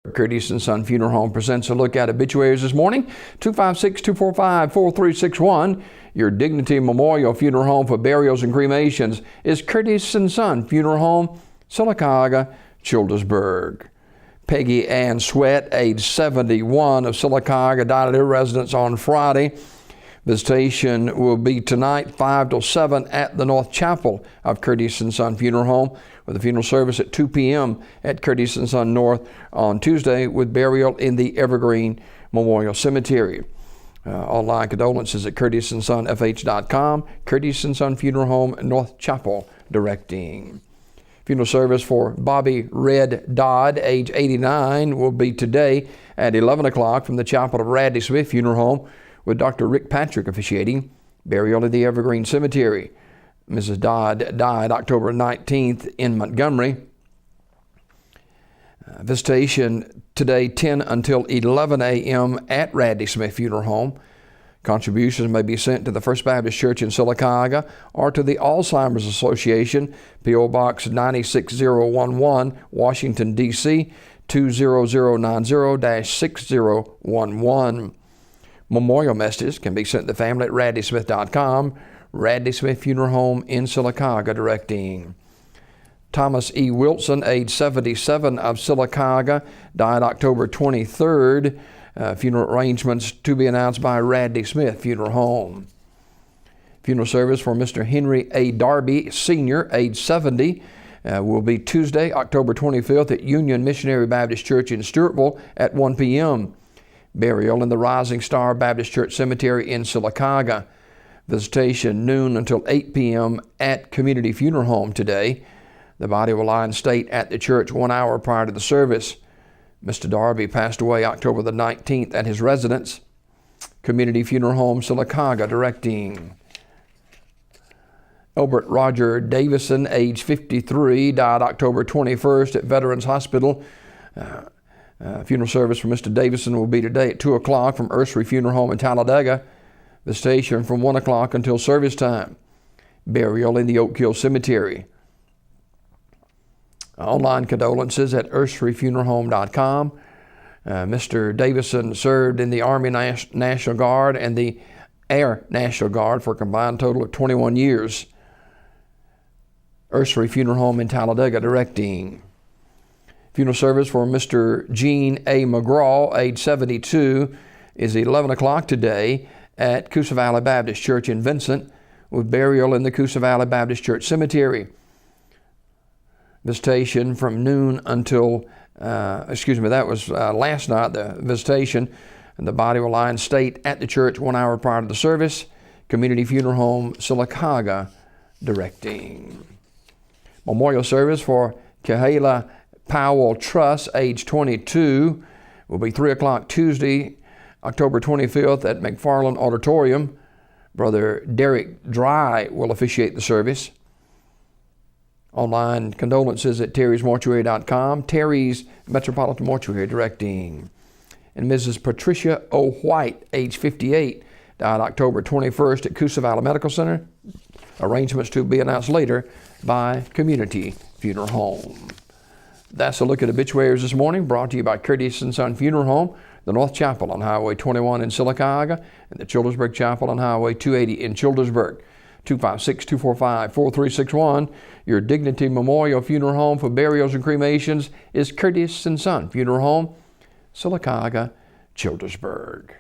Curtis & Son Funeral Home presents a look at obituaries this morning. 256-245-4361. Your Dignity Memorial Funeral Home for burials and cremations is Curtis & Son Funeral Home, Sylacauga, Childersburg. Peggy Ann Sweat, age 71, of Sylacauga, died at her residence on Friday. Visitation will be tonight, 5 till 7, at the North Chapel of Curtis & Son Funeral Home, with a funeral service at 2 p.m. at Curtis & Son North on Tuesday, with burial in the Evergreen Memorial Cemetery. Online condolences at curtisonfh.com. Curtis & Son Funeral Home, North Chapel, directing. Funeral service for Bobby Red Dodd, age 89, will be today at 11 o'clock from the chapel of Radley Smith Funeral Home, with Dr. Rick Patrick officiating. Burial in the Evergreen Cemetery. Mrs. Dodd died October 19th in Montgomery. Visitation today, 10 until 11 a.m. at Radley Smith Funeral Home. Contributions may be sent to the First Baptist Church in Sylacauga or to the Alzheimer's Association, P.O. Box 96011, Washington, D.C., 20090-6011. Memorial messages can be sent to the family at radleysmith.com. Radley Smith Funeral Home in Sylacauga, directing. Thomas E. Wilson, age 77, of Sylacauga, died October 23rd. Funeral arrangements to be announced by Radley Smith Funeral Home. Funeral service for Mr. Henry A. Darby, Sr., age 70, will be Tuesday, October 25th at Union Missionary Baptist Church in Stewartville at 1 p.m. Burial in the Rising Star Baptist Church Cemetery in Sylacauga. Visitation noon until 8 p.m. at Community Funeral Home today. The body will lie in state at the church 1 hour prior to the service. Mr. Darby passed away October the 19th at his residence. Community Funeral Home, Sylacauga, directing. Elbert Roger Davison, age 53, died October 21st at Veterans Hospital. Funeral service for Mr. Davison will be today at 2 o'clock from Ursery Funeral Home in Talladega. The station from 1 o'clock until service time. Burial in the Oak Hill Cemetery. Online condolences at urseryfuneralhome.com. Mr. Davison served in the Army National Guard and the Air National Guard for a combined total of 21 years. Ursery Funeral Home in Talladega, directing. Funeral service for Mr. Gene A. McGraw, age 72, is 11 o'clock today at Coosa Valley Baptist Church in Vincent, with burial in the Coosa Valley Baptist Church Cemetery. Visitation from noon until, that was last night, the visitation, and the body will lie in state at the church 1 hour prior to the service. Community Funeral Home, Sylacauga, directing. Memorial service for Kahala Powell Truss, age 22, will be 3 o'clock Tuesday, October 25th at McFarland Auditorium. Brother Derek Dry will officiate the service. Online condolences at terrysmortuary.com. Terry's Metropolitan Mortuary, directing. And Mrs. Patricia O. White, age 58, died October 21st at Coosa Valley Medical Center. Arrangements to be announced later by Community Funeral Home. That's a look at obituaries this morning, brought to you by Curtis & Son Funeral Home, the North Chapel on Highway 21 in Sylacauga, and the Childersburg Chapel on Highway 280 in Childersburg. 256-245-4361. Your Dignity Memorial Funeral Home for burials and cremations is Curtis & Son Funeral Home, Sylacauga, Childersburg.